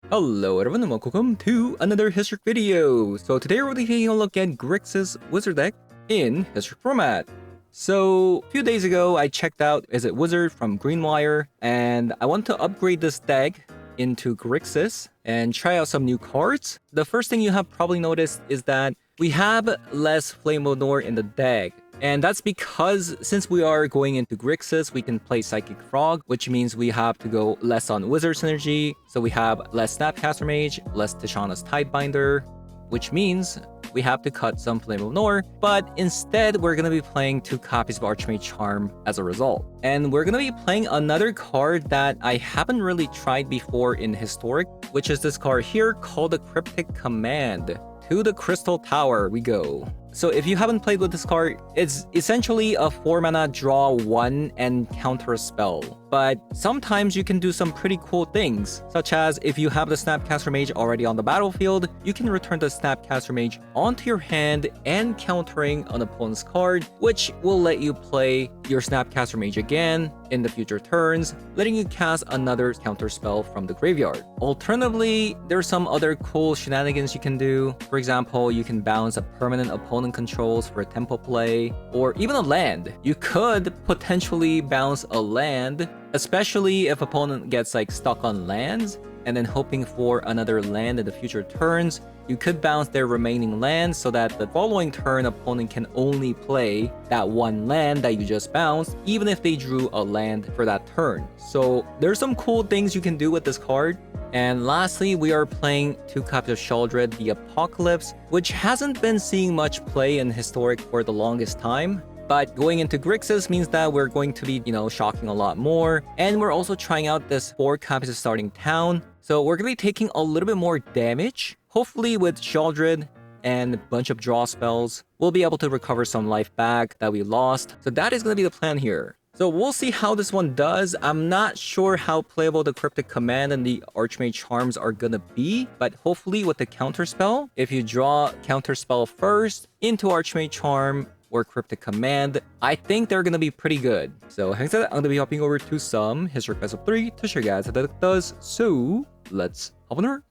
Hello everyone and welcome to another Historic video. So today we're taking a look at Grixis Wizard deck in Historic format. So a few days ago I checked out Is It Wizard from Greenwire and I want to upgrade this deck into Grixis and try out some new cards. The first thing you have probably noticed is that we have less Flame of Nor in the deck. And that's because since we are going into Grixis, we can play Psychic Frog, which means we have to go less on Wizard Synergy. So we have less Snapcaster Mage, less Tishana's Tidebinder, which means we have to cut some Flame of Nor, but instead we're going to be playing 2 copies of Archmage Charm as a result. And we're going to be playing another card that I haven't really tried before in Historic, which is this card here called the Cryptic Command. To the Crystal Tower we go. So if you haven't played with this card, it's essentially a 4-mana draw 1 and counter a spell. But sometimes you can do some pretty cool things, such as if you have the Snapcaster Mage already on the battlefield, you can return the Snapcaster Mage onto your hand and countering an opponent's card, which will let you play your Snapcaster Mage again in the future turns, letting you cast another counter spell from the graveyard. Alternatively, there's some other cool shenanigans you can do. For example, you can bounce a permanent opponent controls for a tempo play, or even a land. You could potentially bounce a land, especially if opponent gets like stuck on lands, and then hoping for another land in the future turns. You could bounce their remaining land so that the following turn opponent can only play that one land that you just bounced, even if they drew a land for that turn. So there's some cool things you can do with this card. And lastly, we are playing 2 copies of Sheoldred, the Apocalypse, which hasn't been seeing much play in Historic for the longest time. But going into Grixis means that we're going to be, shocking a lot more. And we're also trying out this 4 copies of Starting Town. So we're going to be taking a little bit more damage. Hopefully with Sheoldred and a bunch of draw spells, we'll be able to recover some life back that we lost. So that is going to be the plan here. So we'll see how this one does. I'm not sure how playable the Cryptic Command and the Archmage Charms are gonna be, but hopefully with the Counterspell, if you draw Counterspell first into Archmage Charm or Cryptic Command, I think they're gonna be pretty good. So having said that, I'm gonna be hopping over to some Historic Best of 3 to show you guys how that does. So let's hop on over.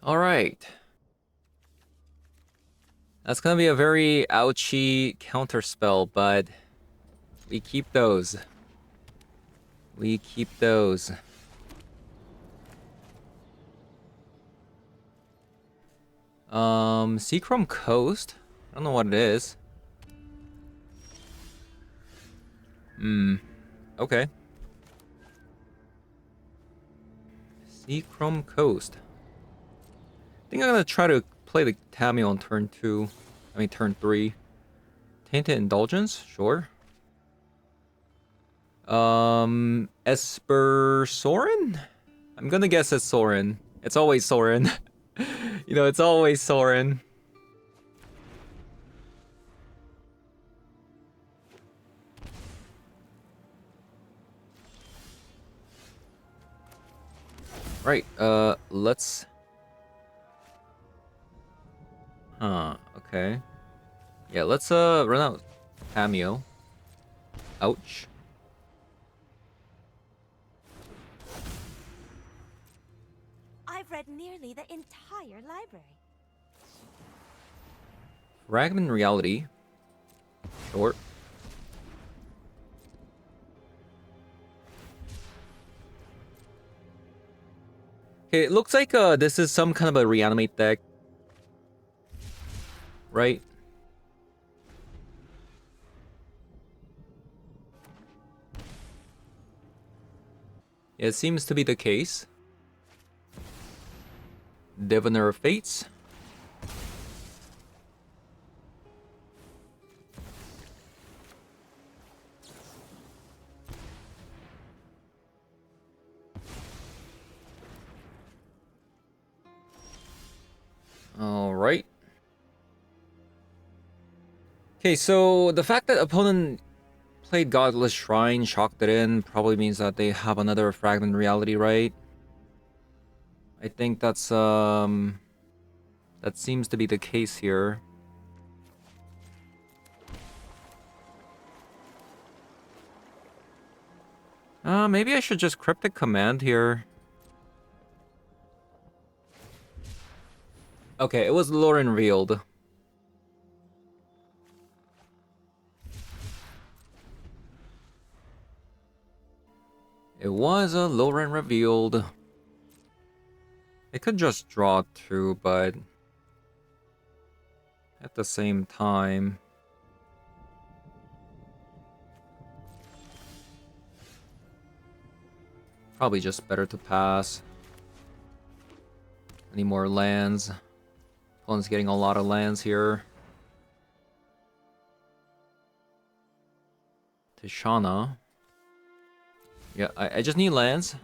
Alright. That's gonna be a very ouchy Counterspell, but we keep those. We keep those. Seachrome Coast. I don't know what it is. Okay. Seachrome Coast. I think I'm gonna try to play the Tameo on turn 2. I mean turn 3. Tainted Indulgence? Sure. Esper Sorin? I'm gonna guess it's Sorin. It's always Sorin. It's always Sorin. Right, let's... okay. Yeah, let's, run out Cameo. Ouch. I've read nearly the entire library. Fragment Reality. Sure. Okay, it looks like this is some kind of a reanimate deck. Right? It seems to be the case. Diviner of Fates. Alright. Okay, so the fact that opponent played Godless Shrine, shocked it in, probably means that they have another Fragment Reality, right? I think that's, that seems to be the case here. Maybe I should just Cryptic Command here. Okay, it was Lauren revealed. It was a Lauren revealed. It could just draw 2, but at the same time, probably just better to pass. Any more lands? Opponent's getting a lot of lands here. Tishana. Yeah, I just need lands.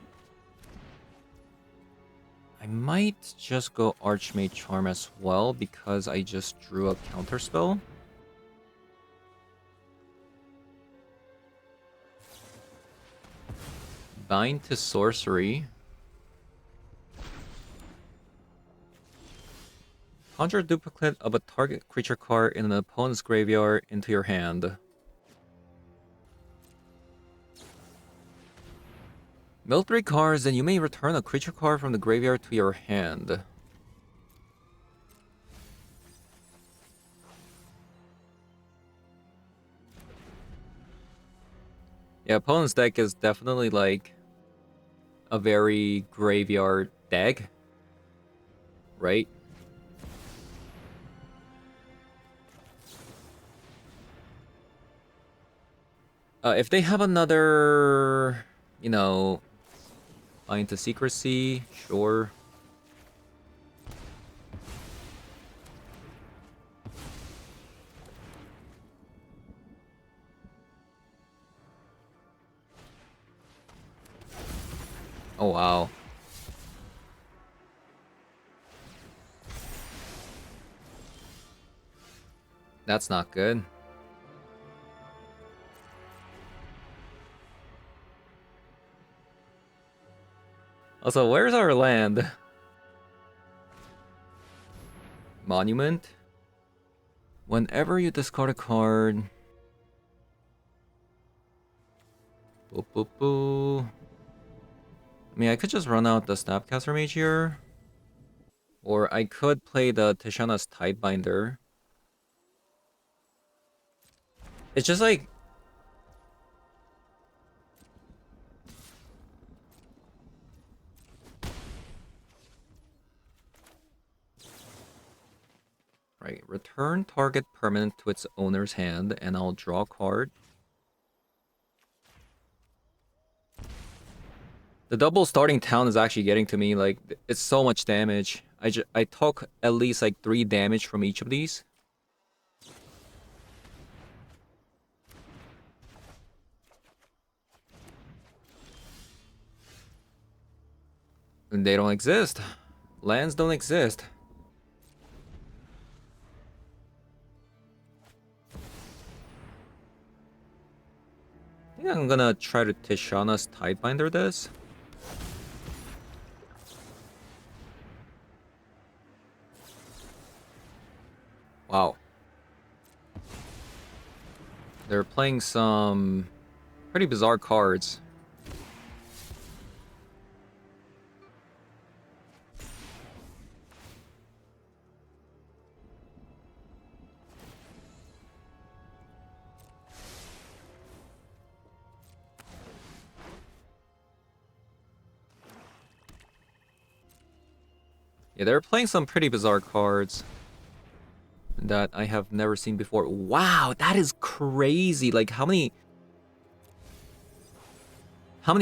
I might just go Archmage Charm as well because I just drew a counterspell. Bind to Sorcery. Conjure a duplicate of a target creature card in an opponent's graveyard into your hand. Mill 3 cards, and you may return a creature card from the graveyard to your hand. Yeah, opponent's deck is definitely like a very graveyard deck, right? If they have another, you know, Bind to Secrecy, sure. Oh wow. That's not good. Also, where's our land? Monument? Whenever you discard a card... Boop, boop, boop. I mean, I could just run out the Snapcaster Mage here. Or I could play the Tishana's Tidebinder. It's just like... Right, return target permanent to its owner's hand, and I'll draw a card. The double starting town is actually getting to me, like, it's so much damage. I took at least like 3 damage from each of these. And they don't exist. Lands don't exist. I think I'm gonna try to Tishana's Tidebinder this. Wow. They're playing some pretty bizarre cards. Yeah, they're playing some pretty bizarre cards that I have never seen before. Wow, that is crazy. Like, how many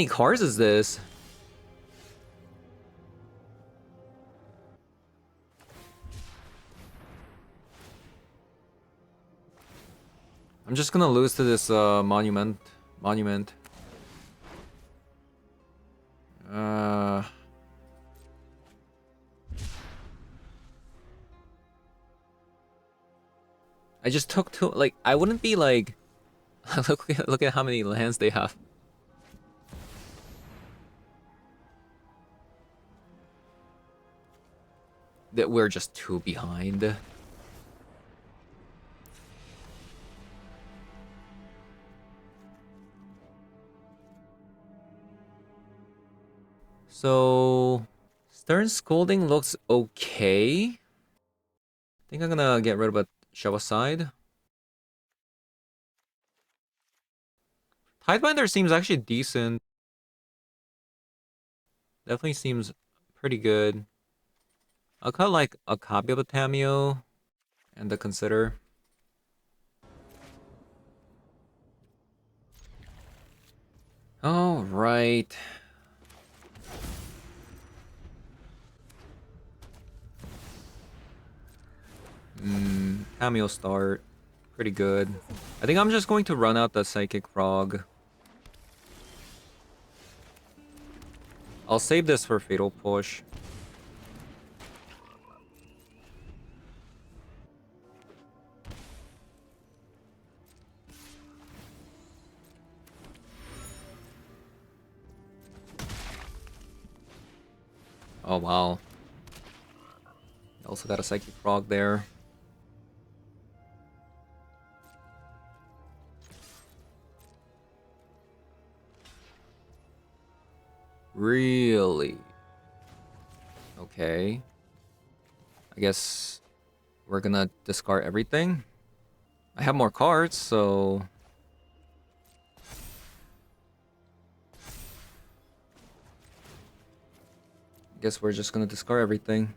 cards is this? I'm just gonna lose to this monument. I just took 2, like, I wouldn't be like look at how many lands they have. That we're just 2 behind. So Stern Scolding looks okay. think I'm gonna get rid of a Show Aside. Tidebinder seems actually decent. Definitely seems pretty good. I'll cut like a copy of the Tameo and the Consider. All right. Cameo start. Pretty good. I think I'm just going to run out the Psychic Frog. I'll save this for Fatal Push. Oh, wow. Also got a Psychic Frog there. Really? Okay. I guess we're gonna discard everything. I have more cards, so... guess we're just gonna discard everything.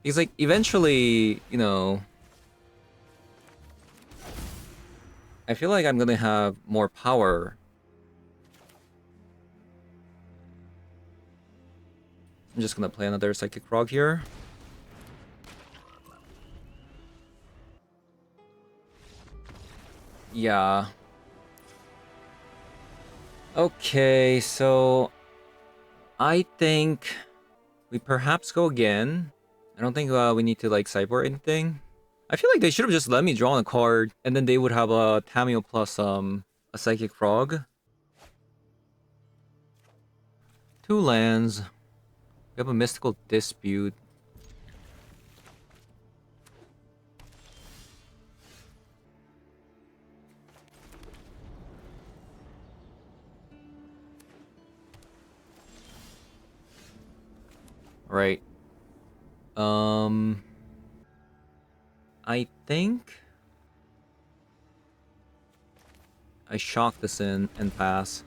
He's like, eventually, you know... I feel like I'm gonna have more power. I'm just gonna play another Psychic Frog here. Yeah. Okay, so... I think we perhaps go again. I don't think we need to like sideboard anything. I feel like they should have just let me draw a card, and then they would have a Tameo plus a Psychic Frog. 2 lands. We have a Mystical Dispute. Right. I think I shock this in and pass.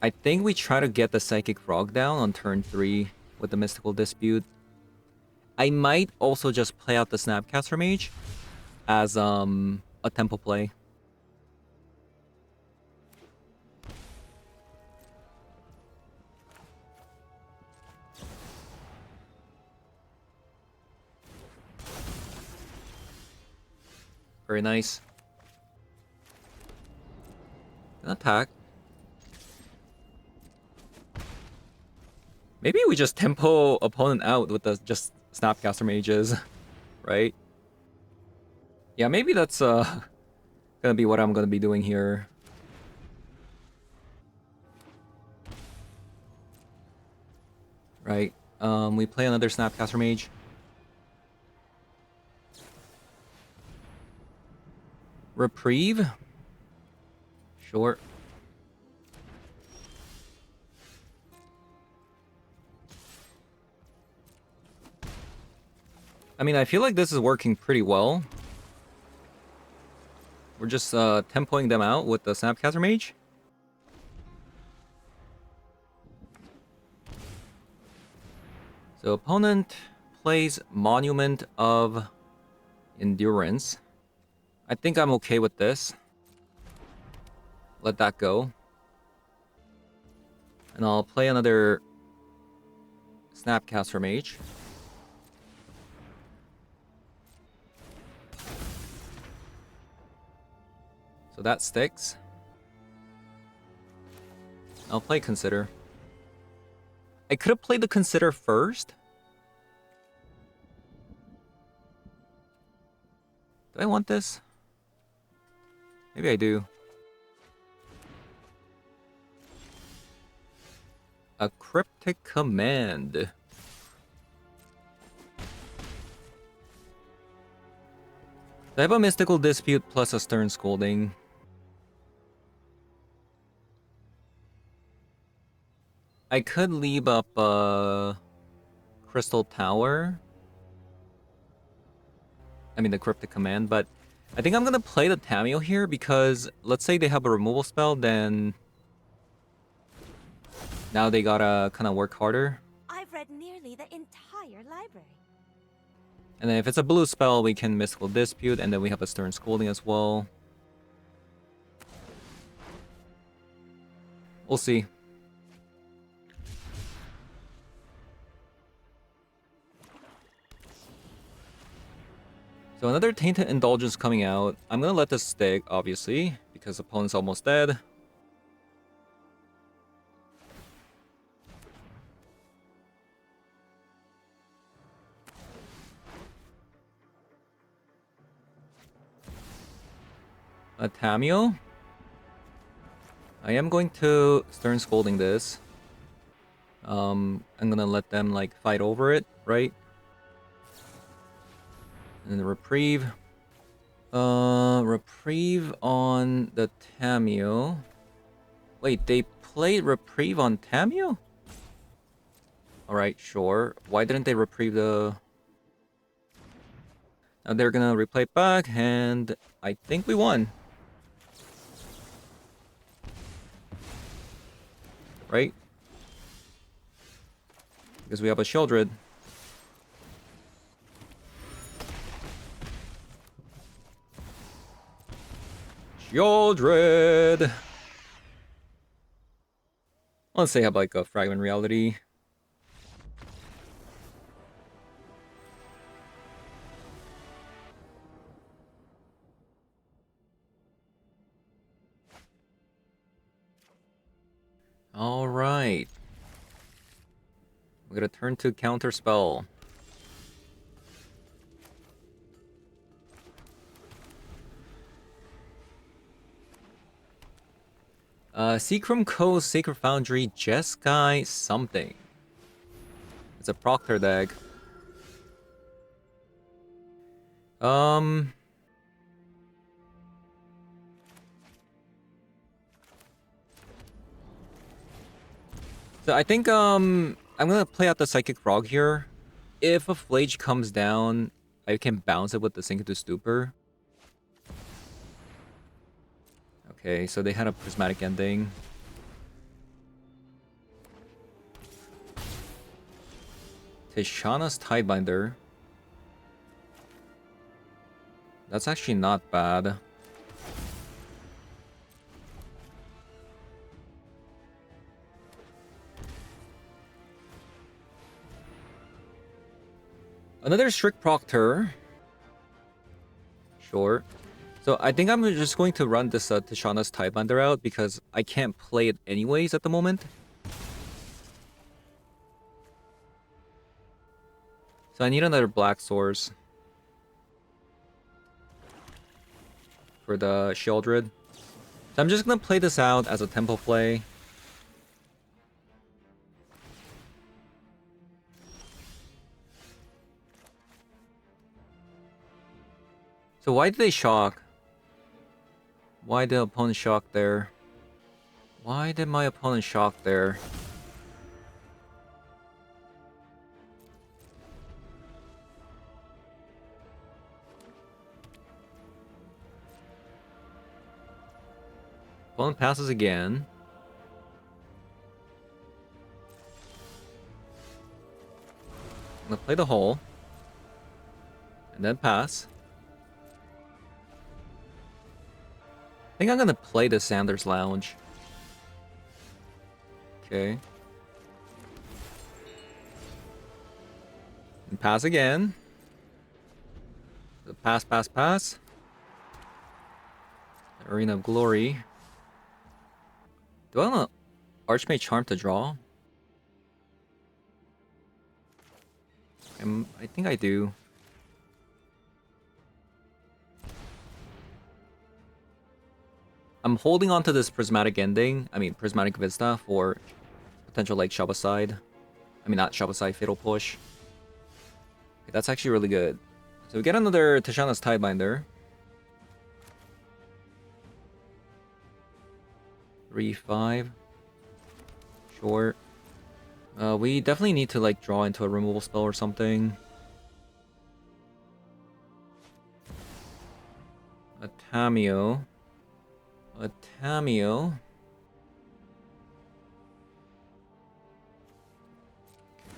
I think we try to get the Psychic Frog down on turn 3 with the Mystical Dispute. I might also just play out the Snapcaster Mage as a tempo play. Very nice. An attack. Maybe we just tempo opponent out with the just Snapcaster Mages, right? Yeah, maybe that's gonna be what I'm gonna be doing here. Right. We play another Snapcaster Mage. Reprieve? Sure. I mean, I feel like this is working pretty well. We're just tempoing them out with the Snapcaster Mage. So opponent plays Monument of Endurance. I think I'm okay with this. Let that go. And I'll play another Snapcaster Mage. So that sticks. I'll play Consider. I could have played the Consider first. Do I want this? Maybe I do. A Cryptic Command. I have a Mystical Dispute plus a Stern Scolding. I could leave up Crystal Tower. I mean the Cryptic Command, but I think I'm gonna play the Tameo here because let's say they have a removal spell, then now they gotta kind of work harder. I've read nearly the entire library. And then if it's a blue spell, we can Mystical Dispute, and then we have a Stern Scolding as well. We'll see. So another Tainted Indulgence coming out. I'm gonna let this stick, obviously, because opponent's almost dead. A Tameo. I am going to Stern Scolding this. I'm gonna let them like fight over it, right? And the Reprieve. Reprieve on the Tameo. Wait, they played Reprieve on Tameo? Alright, sure. Why didn't they Reprieve the... Now they're gonna replay it back, and I think we won. Right? Because we have a Sheoldred. Sheoldred! Let's say have like a Fragment Reality. Alright. We're gonna turn to Counter Spell. Seacrum Co. Sacred Foundry, Jeskai something. It's a Proctor deck. So I think I'm gonna play out the Psychic Frog here. If a Flage comes down, I can bounce it with the Sink into Stupor. Okay, so they had a Prismatic Ending. Tishana's Tidebinder. That's actually not bad. Another Strict Proctor. Sure. So I think I'm just going to run this Tishana's Tidebinder out because I can't play it anyways at the moment. So I need another Black Source for the Sheoldred. So I'm just gonna play this out as a tempo play. So why did they shock? Why did the opponent shock there? Why did my opponent shock there? Opponent passes again. I'm gonna play the hole. And then pass. I think I'm gonna play the Sanders Lounge. Okay. And pass again. The pass, pass, pass. Arena of Glory. Do I want Archmage Charm to draw? I think I do. I'm holding on to this Prismatic Ending. I mean, Prismatic Vista for potential like Shabaside. I mean, not Shabaside, Fatal Push. Okay, that's actually really good. So we get another Tishana's Tidebinder. 3-5. Sure. We definitely need to like draw into a removal spell or something. A Tameo. A Tameo.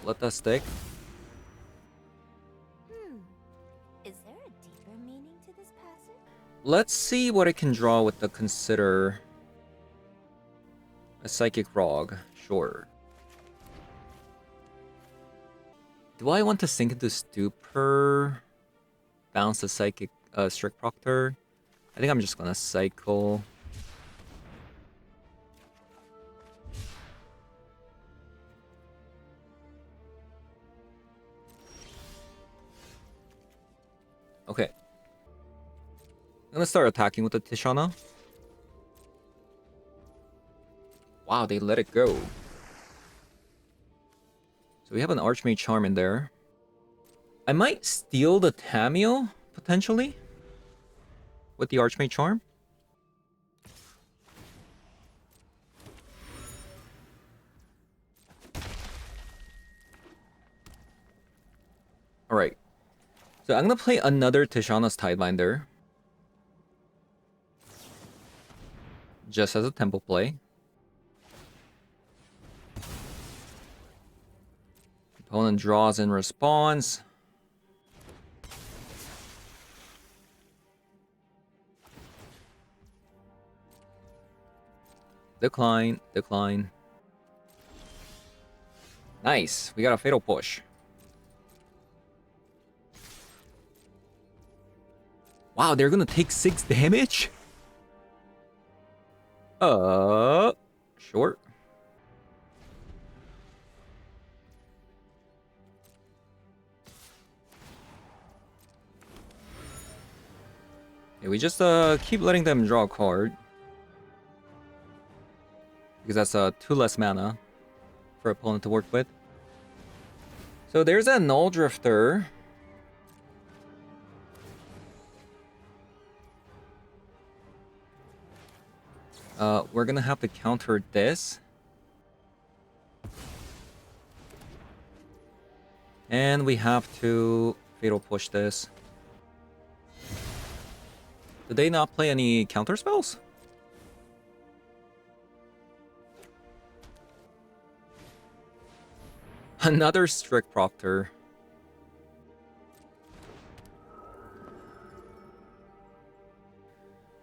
Let that stick. Is there a deeper meaning to this passage? Let's see what it can draw with the Consider. A Psychic Frog. Sure. Do I want to sink into Stupor? Bounce the Psychic Strict Proctor? I think I'm just gonna cycle. Okay. I'm gonna start attacking with the Tishana. Wow, they let it go. So we have an Archmage Charm in there. I might steal the Tameo, potentially, with the Archmage Charm. Alright. So I'm gonna play another Tishana's Tidebinder. Just as a tempo play. Opponent draws in response. Decline, decline. Nice, we got a Fatal Push. Wow, they're gonna take 6 damage? Sure. Okay, we just keep letting them draw a card. Because that's 2 less mana for opponent to work with. So there's a Null Drifter. We're gonna have to counter this. And we have to Fatal Push this. Did they not play any counter spells? Another Strict Proctor.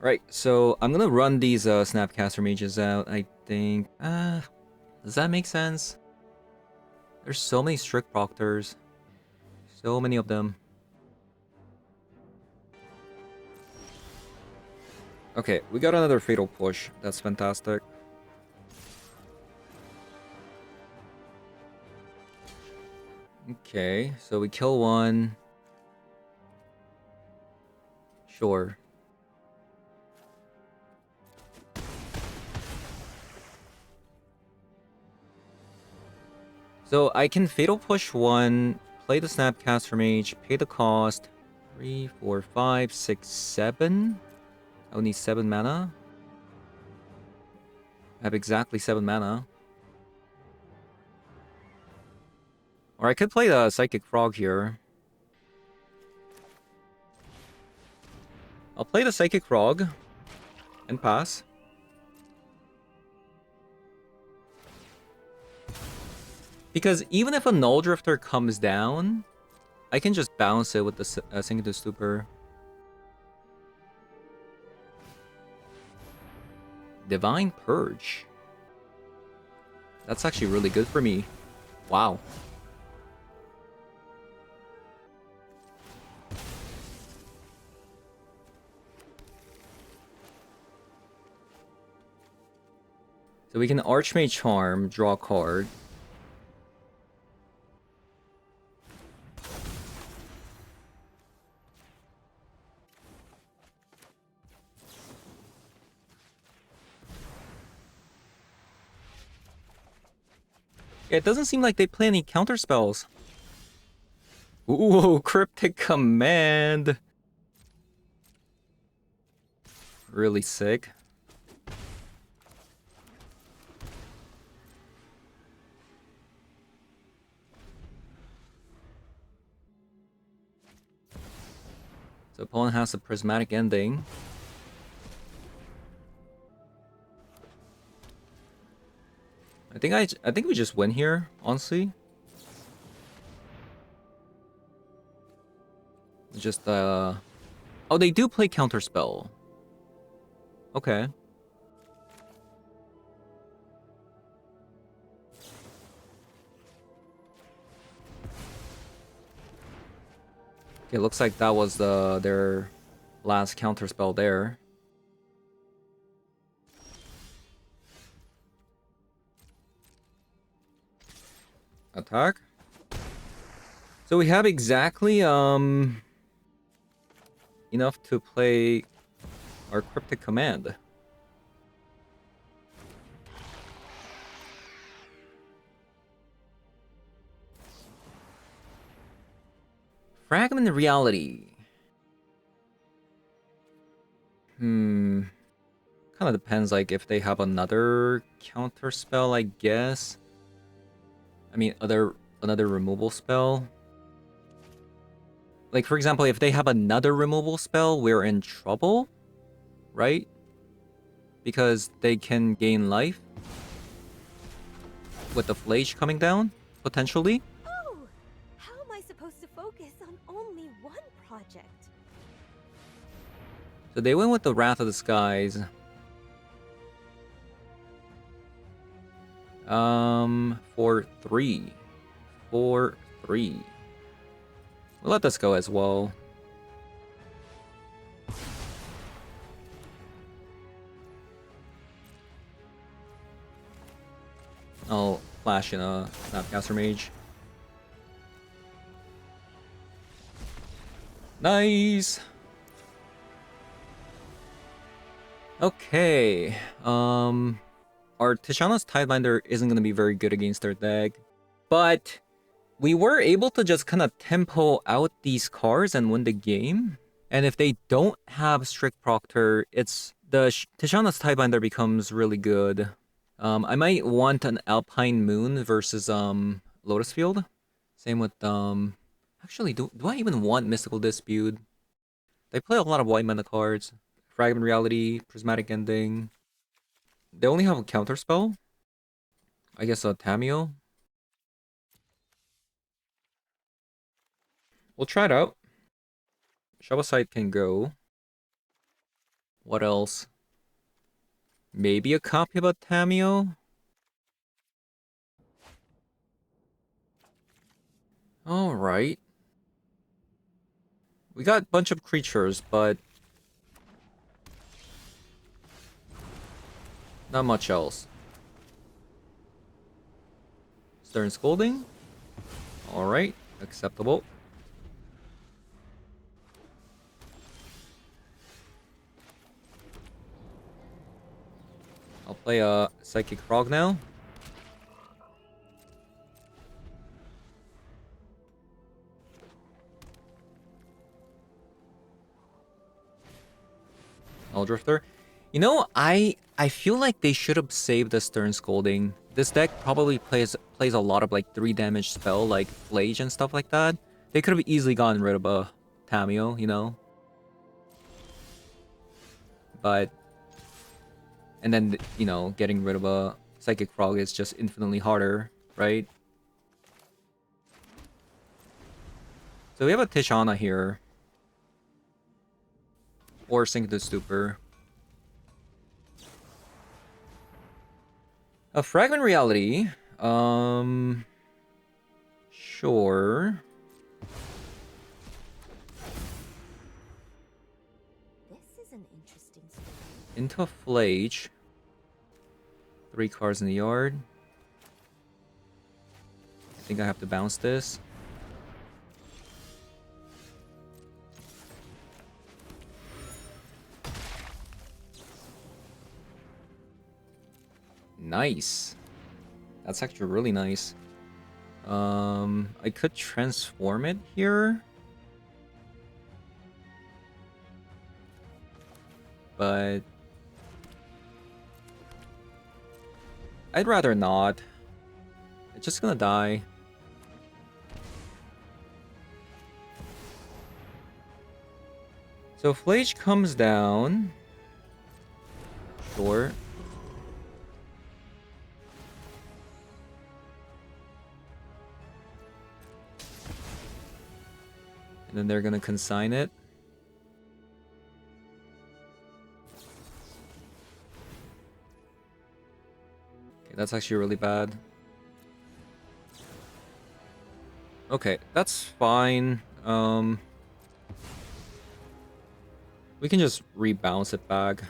Right, so I'm gonna run these Snapcaster Mages out, I think. Does that make sense? There's so many Strict Proctors. So many of them. Okay, we got another Fatal Push. That's fantastic. Okay, so we kill one. Sure. So I can Fatal Push one, play the Snapcaster Mage, pay the cost. 3, 4, 5, 6, 7. I will need 7 mana. I have exactly 7 mana. Or I could play the Psychic Frog here. I'll play the Psychic Frog and pass. Because even if a Null Drifter comes down, I can just bounce it with the Sink into Stupor. Divine Purge. That's actually really good for me. Wow. So we can Archmage Charm, draw a card. Yeah, it doesn't seem like they play any counter spells. Ooh, Cryptic Command. Really sick. So opponent has a prismatic ending. I think we just win here, honestly. Just oh, they do play counterspell. Okay. Okay, looks like that was their last counterspell there. Attack. So we have exactly enough to play our Cryptic command. Fragment reality. Kind of depends, like, if they have another counter spell, I guess. I mean, another removal spell. Like, for example, if they have another removal spell, we're in trouble, right? Because they can gain life with the Flage coming down, potentially. Oh, how am I supposed to focus on only one project? So they went with the Wrath of the Skies. For 3. For 3. We'll let this go as well. I'll flash in a Snapcaster Mage. Nice! Okay. Our Tishana's Tidebinder isn't going to be very good against their deck. But we were able to just kind of tempo out these cards and win the game. And if they don't have Strict Proctor, it's the Tishana's Tidebinder becomes really good. I might want an Alpine Moon versus Lotus Field. Same with actually, do I even want Mystical Dispute? They play a lot of white mana cards. Fragment Reality, Prismatic Ending. They only have a counter spell. I guess a Tameo. We'll try it out. Shovel Site can go. What else? Maybe a copy of a Tameo? Alright. We got a bunch of creatures, but not much else. Stern Scolding? Alright, acceptable. I'll play a Psychic Frog now. Drifter. You know, I feel like they should have saved the Stern Scolding. This deck probably plays a lot of like 3 damage spell like Flage and stuff like that. They could have easily gotten rid of a Tameo, you know. But and then, you know, getting rid of a Psychic Frog is just infinitely harder, right? So we have a Tishana here. Or Sink the Stupor. A Fragment Reality. Sure. This is an interesting story. Into a Flage. 3 cards in the yard. I think I have to bounce this. Nice. That's actually really nice. I could transform it here. But I'd rather not. It's just gonna die. So Flage comes down. Sure. And then they're gonna consign it. Okay, that's actually really bad. Okay, that's fine. We can just rebounce it back.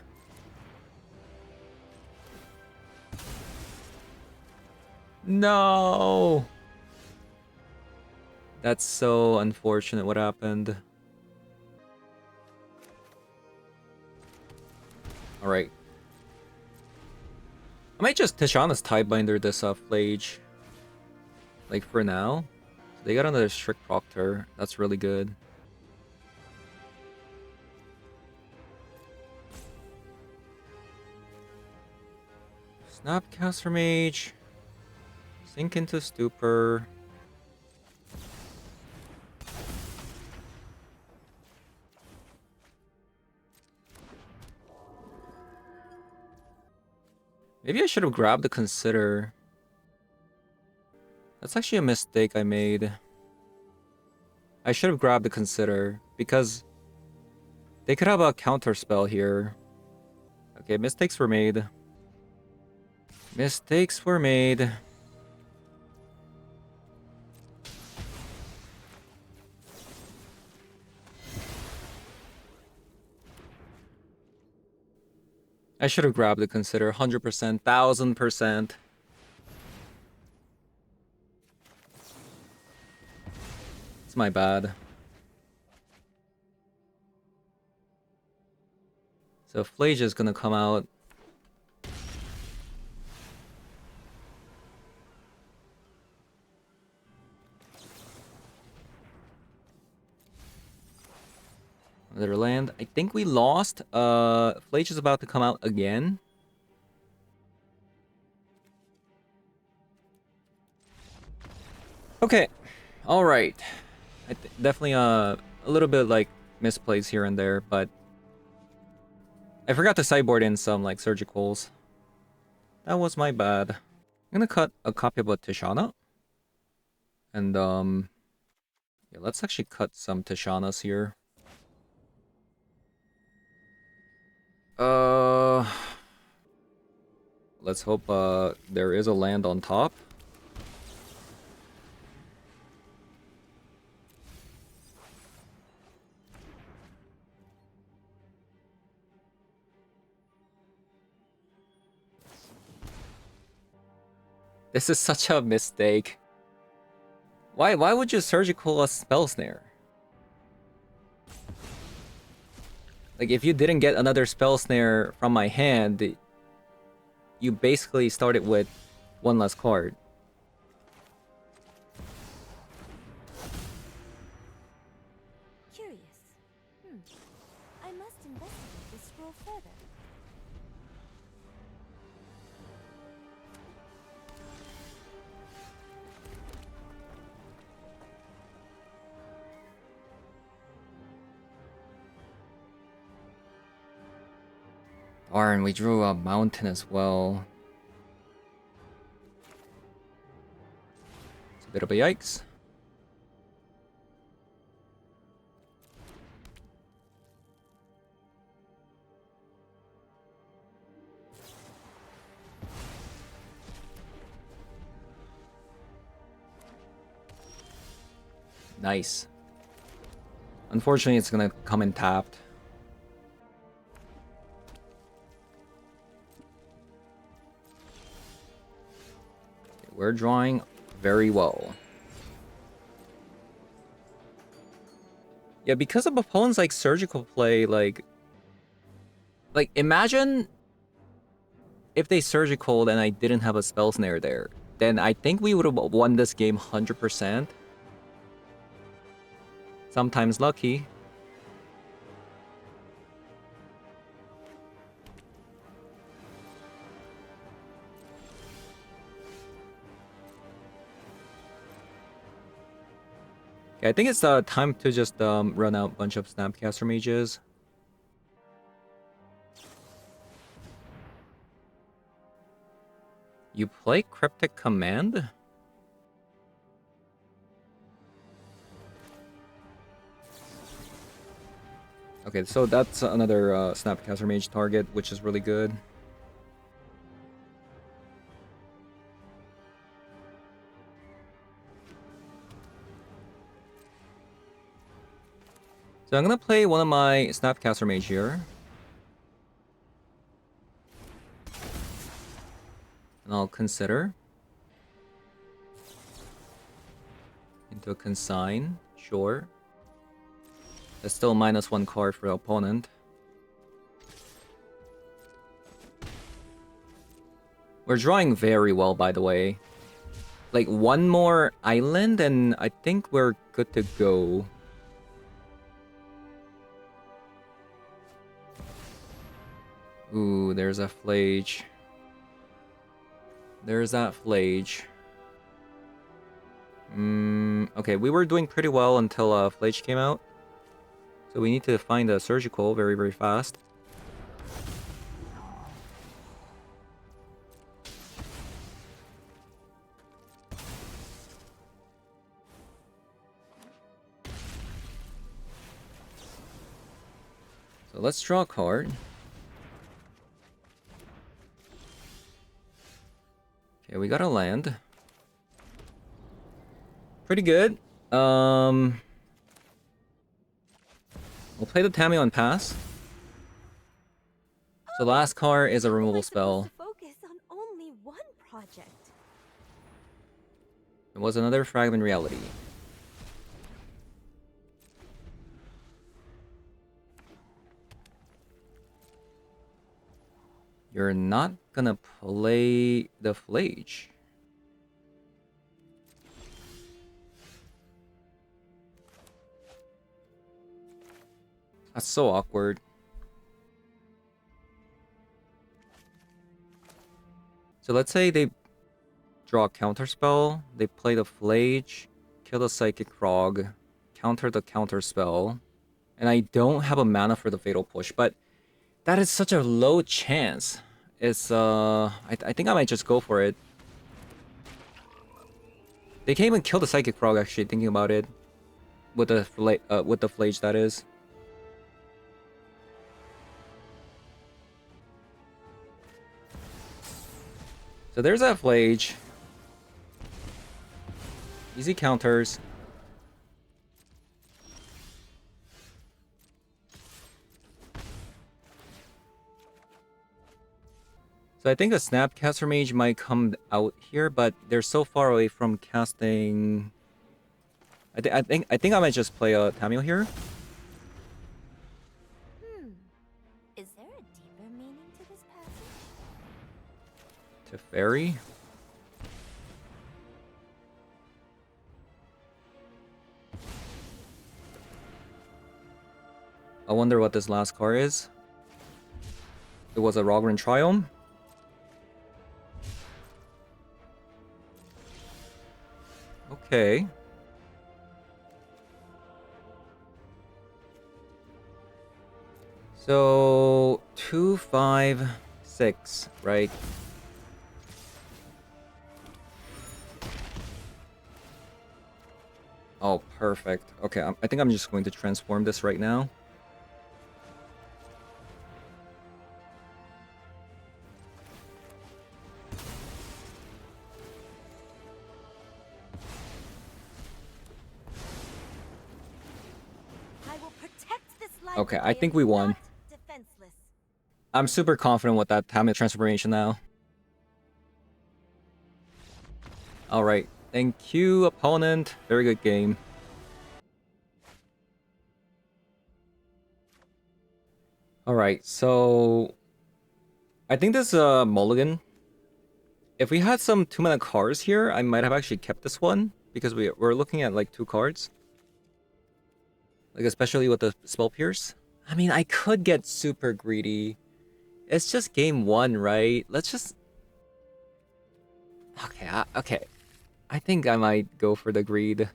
No! That's so unfortunate what happened. Alright. I might just Tishana's Tidebinder this Flage. Like for now. They got another Strict Proctor. That's really good. Snapcaster Mage. Sink into Stupor. Maybe I should have grabbed the Consider. That's actually a mistake I made. I should have grabbed the Consider, because they could have a counter spell here. Okay, mistakes were made. Mistakes were made. I should have grabbed the Consider 100%, 1000%. It's my bad. So Flage is gonna come out. Another land. I think we lost. Flage is about to come out again. Okay. Alright. Definitely a little bit like misplays here and there, but I forgot to sideboard in some like surgicals. That was my bad. I'm gonna cut a copy of a Tishana. And yeah, let's actually cut some Tishanas here. Let's hope there is a land on top. This is such a mistake. Why would you surgical a spell snare? Like if you didn't get another spell snare from my hand, you basically started with one less card. Curious. I must investigate this scroll further. Darn, we drew a mountain as well. It's a bit of a yikes. Nice. Unfortunately, it's gonna come in tapped. We're drawing very well. Yeah, because of opponents like surgical play, like imagine if they surgical and I didn't have a spell snare there. Then I think we would have won this game 100%. Sometimes lucky. Okay, I think it's time to just run out a bunch of Snapcaster Mages. You play Cryptic Command? Okay, so that's another Snapcaster Mage target, which is really good. So I'm gonna play one of my Snapcaster Mage here. And I'll consider. Into a consign, sure. That's still -1 card for the opponent. We're drawing very well, by the way. Like, one more island, and I think we're good to go. Ooh, there's a Flage. There's that Flage. Okay, we were doing pretty well until Flage came out. So we need to find a Surgical very, very fast. So let's draw a card. Okay, we got a land. Pretty good. We'll play the Tamiyo and pass. So last card is a removal spell. Focus on only one project. It was another Fragment Reality. You're not gonna play the Flage. That's so awkward. So let's say they draw a counter spell, they play the Flage, kill the Psychic Frog, counter the counter spell, and I don't have a mana for the Fatal Push, but that is such a low chance. It's I think I might just go for it. They can't even kill the Psychic Frog, actually, thinking about it. With the Flage, that is. So there's that Flage. Easy counters. So I think a Snapcaster Mage might come out here, but they're so far away from casting. I think I might just play a Tamiyo here. Is there a deeper meaning to this passage? To Fairy. I wonder what this last card is. It was a Rogren Triumph. Okay. So 2, 5, 6, right? Oh, perfect. Okay, I think I'm just going to transform this right now. I will protect this life. Okay, I think we won. Defenseless. I'm super confident with that Tamiyo transformation now. Alright, thank you, opponent. Very good game. Alright, so I think this is a mulligan. If we had some 2-mana cards here, I might have actually kept this one, because we're looking at like 2 cards. Like, especially with the Spell Pierce. I mean, I could get super greedy. It's just game 1, right? Let's just... Okay, okay. I think I might go for the greed.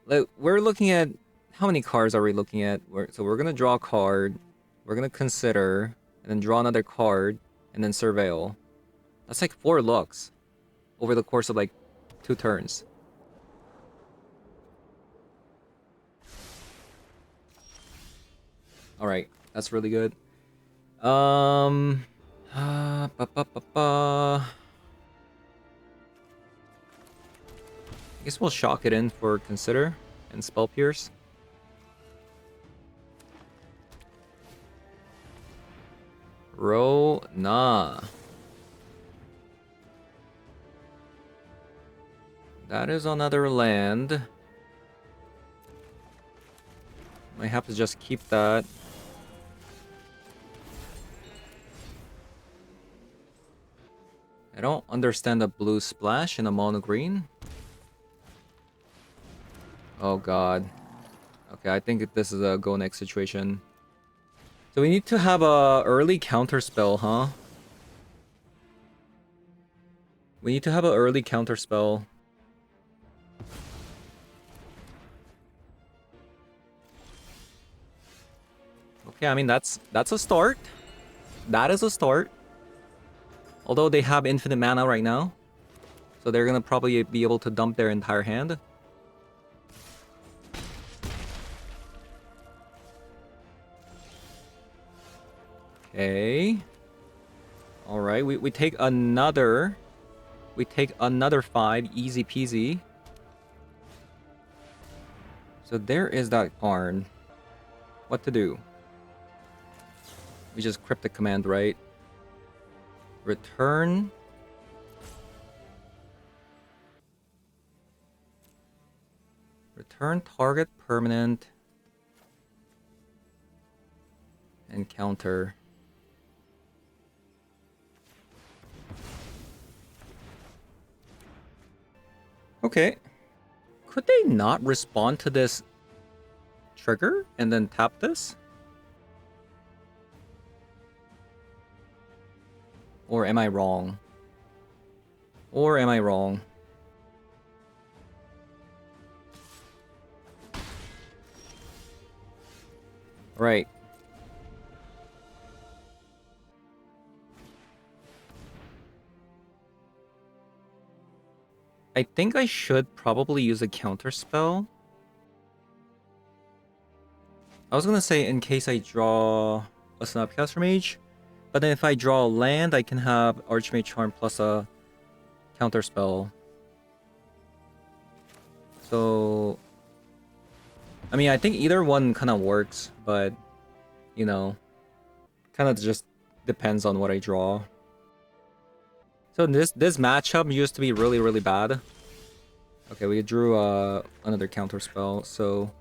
Like, we're looking at... How many cards are we looking at? So we're gonna draw a card. We're gonna consider. And then draw another card. And then surveil. That's like 4 looks over the course of like 2 turns. Alright, that's really good. Ba, ba, ba, ba. I guess we'll shock it in for Consider and Spell Pierce. Nah. That is another land. Might have to just keep that. I don't understand the blue splash in a mono green. Oh god. Okay, I think this is a go next situation. So we need to have a early counter spell, huh? We need to have an early counter spell. Okay, I mean that's a start. That is a start. Although they have infinite mana right now, so they're gonna probably be able to dump their entire hand. Okay. Alright, we take another... We take another 5, easy peasy. So there is that Karn. What to do? We just Cryptic command, right? Return. Return target permanent. And counter. Okay. Could they not respond to this trigger and then tap this? Or am I wrong? Or am I wrong? Right. I think I should probably use a counter spell. I was gonna say in case I draw a Snapcaster Mage, but then if I draw a land, I can have Archmage Charm plus a counter spell. So, I mean, I think either one kind of works, but you know, kind of just depends on what I draw. So this matchup used to be really bad. Okay, we drew another counter spell. So,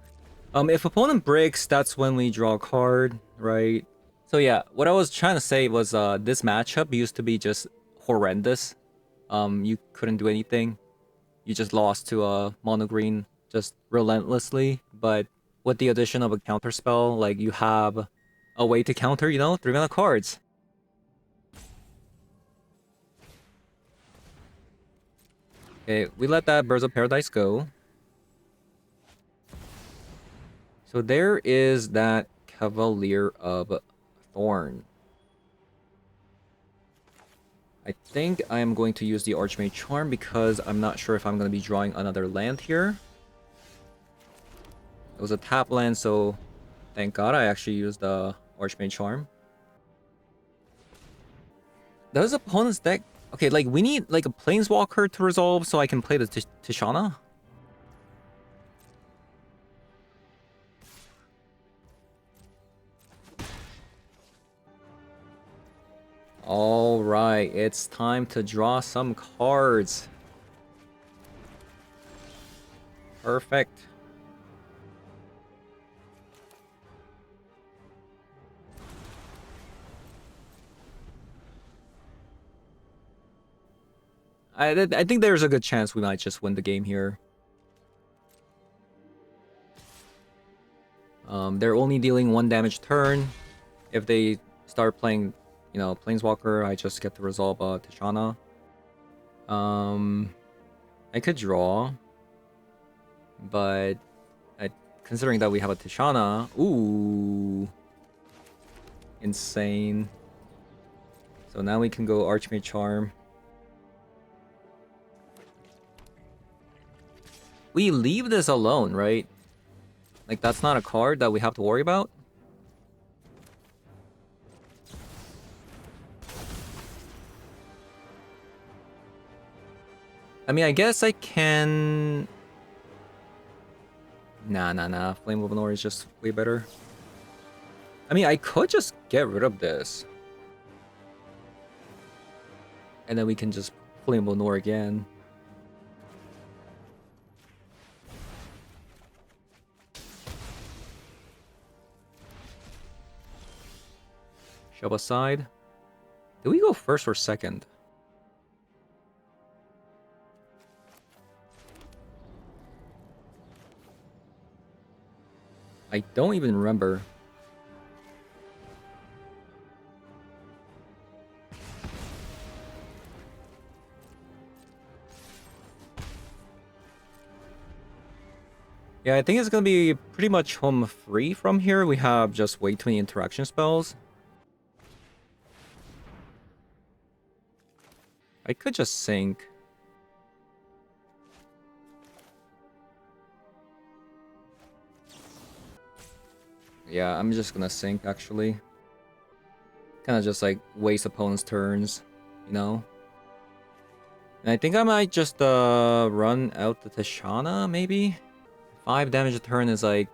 if opponent breaks, that's when we draw a card, right? So yeah, what I was trying to say was this matchup used to be just horrendous. You couldn't do anything. You just lost to a mono green just relentlessly. But with the addition of a counter spell, like you have a way to counter, you know, 3-mana cards. Okay, we let that Birds of Paradise go. So there is that Cavalier of Thorn. I think I am going to use the Archmage Charm because I'm not sure if I'm going to be drawing another land here. It was a tap land, so thank god I actually used the Archmage Charm. Does opponent's deck... Okay, like we need like a Planeswalker to resolve so I can play the Tishana? Alright, it's time to draw some cards. Perfect. I think there's a good chance we might just win the game here. They're only dealing 1 damage turn. If they start playing, you know, Planeswalker, I just get to resolve Tishana. I could draw, but considering that we have a Tishana, ooh, insane. So now we can go Archmage Charm. we leave this alone, right? Like, that's not a card that we have to worry about. I mean, I guess I can... Nah. Flame of Lenore is just way better. I mean, I could just get rid of this. And then we can just Flame of Lenore again. Shove aside. Did we go first or second? I don't even remember. Yeah, I think it's gonna be pretty much home free from here. We have just way too many interaction spells. I could just sink. Yeah, I'm just gonna sink, actually. Kind of just, like, waste opponent's turns, you know? And I think I might just, run out the Tishana, maybe? 5 damage a turn is, like,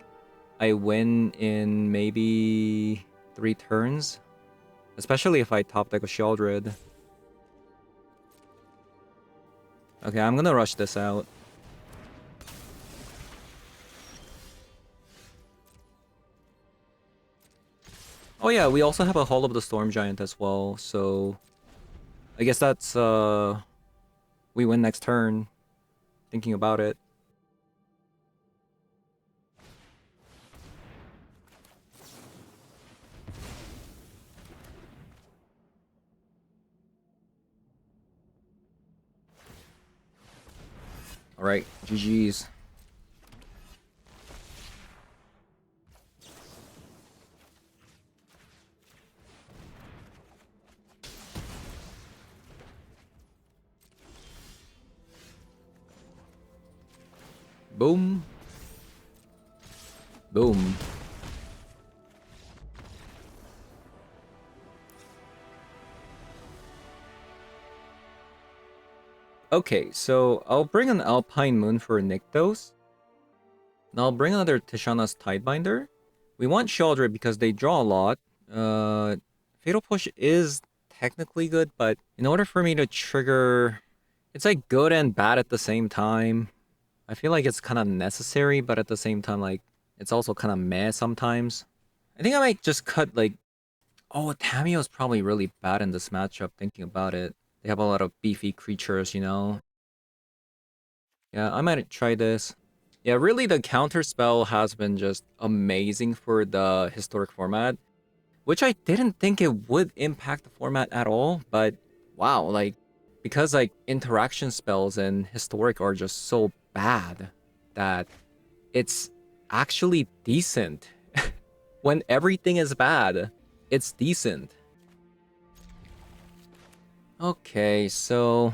I win in maybe 3 turns. Especially if I top deck a Sheoldred. Okay, I'm gonna rush this out. Oh yeah, we also have a Hall of the Storm Giant as well, so... I guess that's, we win next turn, thinking about it. Alright, GG's. Boom. Boom. Okay, so I'll bring an Alpine Moon for Nykthos. And I'll bring another Tishana's Tidebinder. We want Sheoldred because they draw a lot. Fatal Push is technically good, but in order for me to trigger... It's like good and bad at the same time. I feel like it's kind of necessary, but at the same time, like, it's also kind of meh sometimes. I think I might just cut, like... Oh, Tamiyo's probably really bad in this matchup, thinking about it. They have a lot of beefy creatures, you know? Yeah, I might try this. Yeah, really, the counter spell has been just amazing for the historic format. Which I didn't think it would impact the format at all, but wow, like, because, like, interaction spells in historic are just so bad that it's actually decent. When everything is bad, it's decent. Okay, so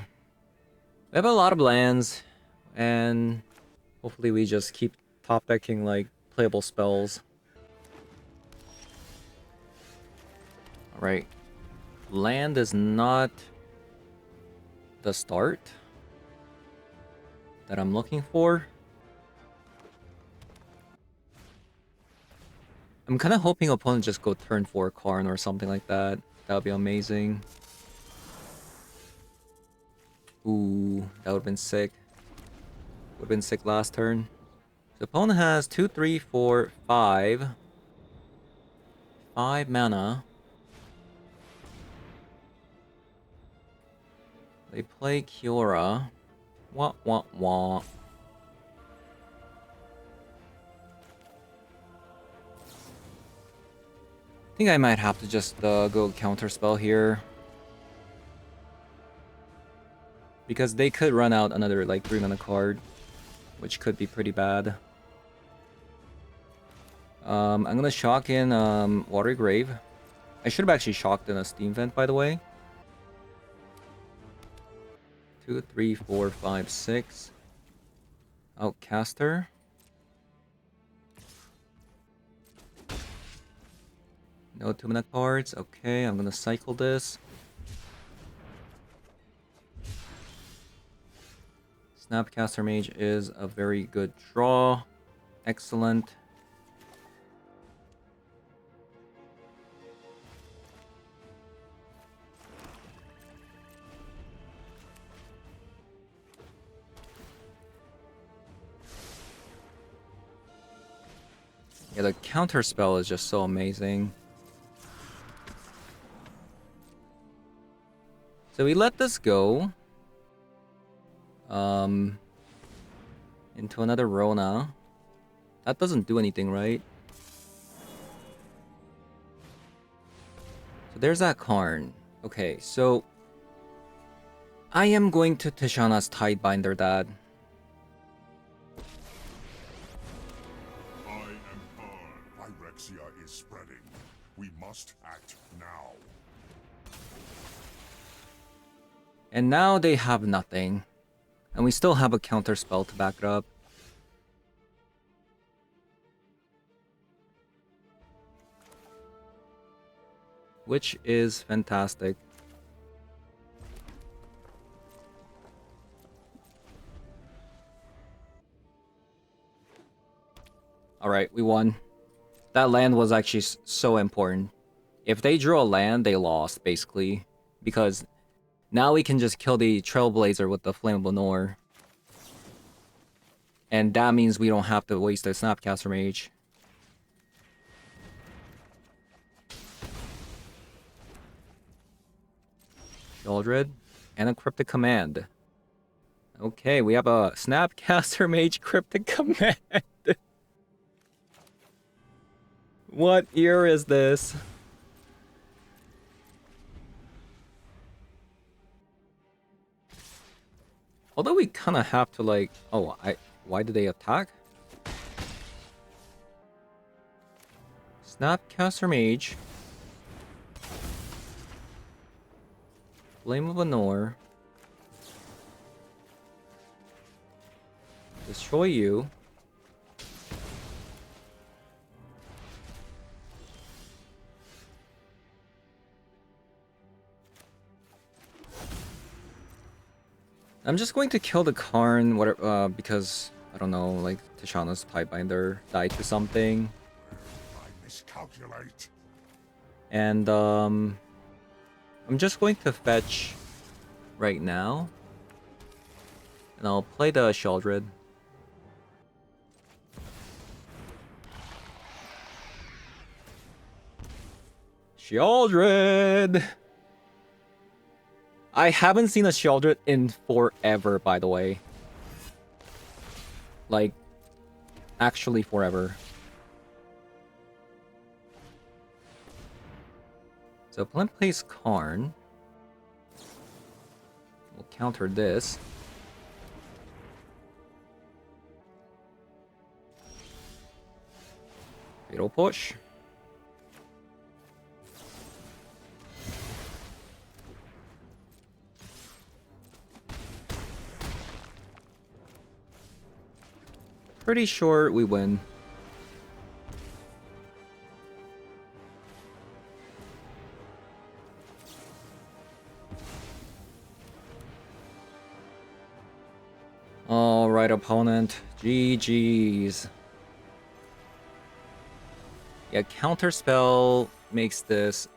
we have a lot of lands, and hopefully we just keep top decking, like, playable spells. Alright. Land is not the start that I'm looking for. I'm kind of hoping opponent just go turn 4 Karn or something like that. That would be amazing. Ooh, that would have been sick. Would have been sick last turn. The opponent has 2, 3, 4, 5. 5 mana. They play Kiora. Wah, wah, wah. I think I might have to just go counterspell here. Because they could run out another, like, 3 mana card, which could be pretty bad. I'm gonna shock in Watery Grave. I should have actually shocked in a Steam Vent, by the way. 2, 3, 4, 5, 6. Outcaster. No 2-mana cards. Okay, I'm gonna cycle this. Snapcaster Mage is a very good draw. Excellent. Yeah, the counter spell is just so amazing. So we let this go. Into another Rona. That doesn't do anything, right? So there's that Karn. Okay, so I am going to Tishana's Tidebinder that. I am Karn. Pyrexia is spreading. We must act now. And now they have nothing. And we still have a counter spell to back it up. Which is fantastic. Alright, we won. That land was actually so important. If they drew a land, they lost, basically. Because now we can just kill the Trailblazer with the Flammable Noir. And that means we don't have to waste the Snapcaster Mage. Sheoldred and a Cryptic Command. Okay, we have a Snapcaster Mage Cryptic Command. What year is this? Although we kind of have to like... Oh, why did they attack? Snapcaster Mage. Flame of Anor. Destroy you. I'm just going to kill the Karn, whatever, because I don't know, like Tishana's Tidebinder died to something. I miscalculate. And I'm just going to fetch right now. And I'll play the Sheoldred. Sheoldred! I haven't seen a Sheoldred in forever, by the way. Like, actually forever. So opponent plays Karn. We'll counter this. Fatal Push. Pretty sure we win. Alright, opponent. GG's. Yeah, counterspell makes this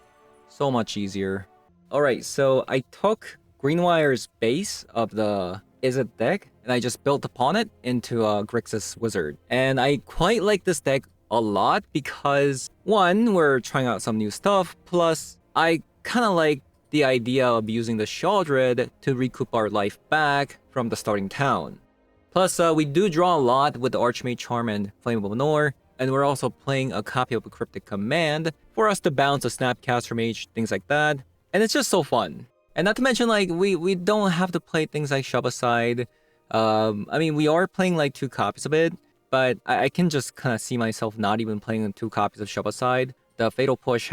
so much easier. Alright, so I took Greenwire's base of the Izzet deck, and I just built upon it into a Grixis Wizard. And I quite like this deck a lot because, one, we're trying out some new stuff, plus I kind of like the idea of using the Sheoldred to recoup our life back from the starting town. Plus, we do draw a lot with the Archmage Charm and Flammable Noir, and we're also playing a copy of a Cryptic Command for us to bounce a Snapcaster Mage, things like that. And it's just so fun. And not to mention, like, we don't have to play things like Shove Aside. I mean, we are playing like 2 copies of it, but I can just kind of see myself not even playing 2 copies of Shove Aside. The Fatal Push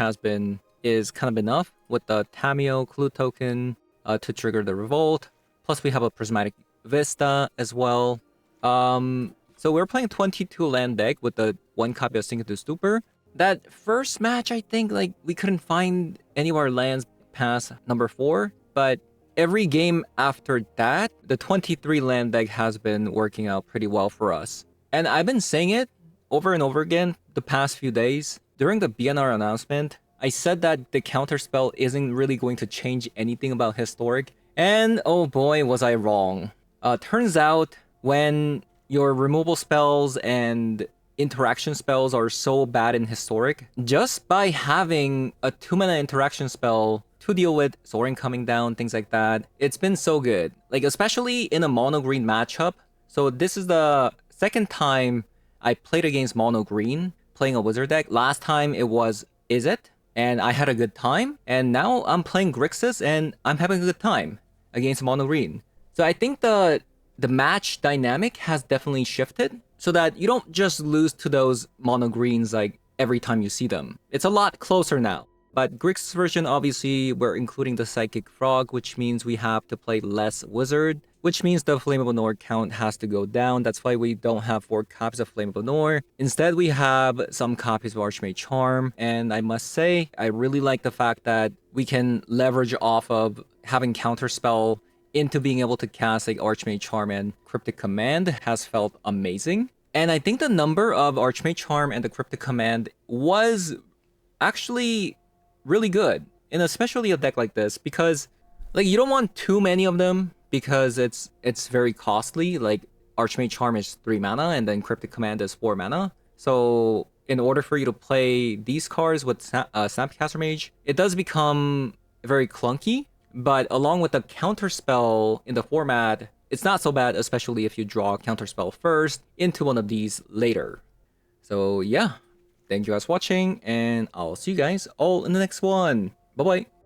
is kind of enough with the Tameo Clue token to trigger the Revolt. Plus we have a Prismatic Vista as well. So we're playing 22 land deck with the 1 copy of Sink into Stupor. That first match, I think, like, we couldn't find any of our lands past number 4, but every game after that, the 23 land deck has been working out pretty well for us. And I've been saying it over and over again the past few days. During the BNR announcement, I said that the counterspell isn't really going to change anything about Historic, and oh boy was I wrong. Turns out, when your removal spells and interaction spells are so bad in Historic, just by having a 2-mana interaction spell to deal with Soaring coming down, things like that, it's been so good. Like, especially in a mono-green matchup. So this is the second time I played against mono-green, playing a Wizard deck. Last time it was Izzet, and I had a good time. And now I'm playing Grixis, and I'm having a good time against mono-green. So I think the match dynamic has definitely shifted, so that you don't just lose to those mono greens like every time you see them. It's a lot closer now. But Grixis version, obviously, we're including the Psychic Frog, which means we have to play less Wizard, which means the Flammable Nor count has to go down. That's why we don't have 4 copies of Flammable Nor. Instead, we have some copies of Archmage Charm, and I must say, I really like the fact that we can leverage off of having Counterspell into being able to cast like Archmage Charm and Cryptic Command has felt amazing. And I think the number of Archmage Charm and the Cryptic Command was actually really good, and especially a deck like this, because like you don't want too many of them because it's very costly. Like Archmage Charm is 3 mana and then Cryptic Command is 4 mana. So in order for you to play these cards with Snapcaster Mage, it does become very clunky. But along with the counterspell in the format, it's not so bad, especially if you draw a counterspell first into one of these later. So yeah, thank you guys for watching, and I'll see you guys all in the next one. Bye bye.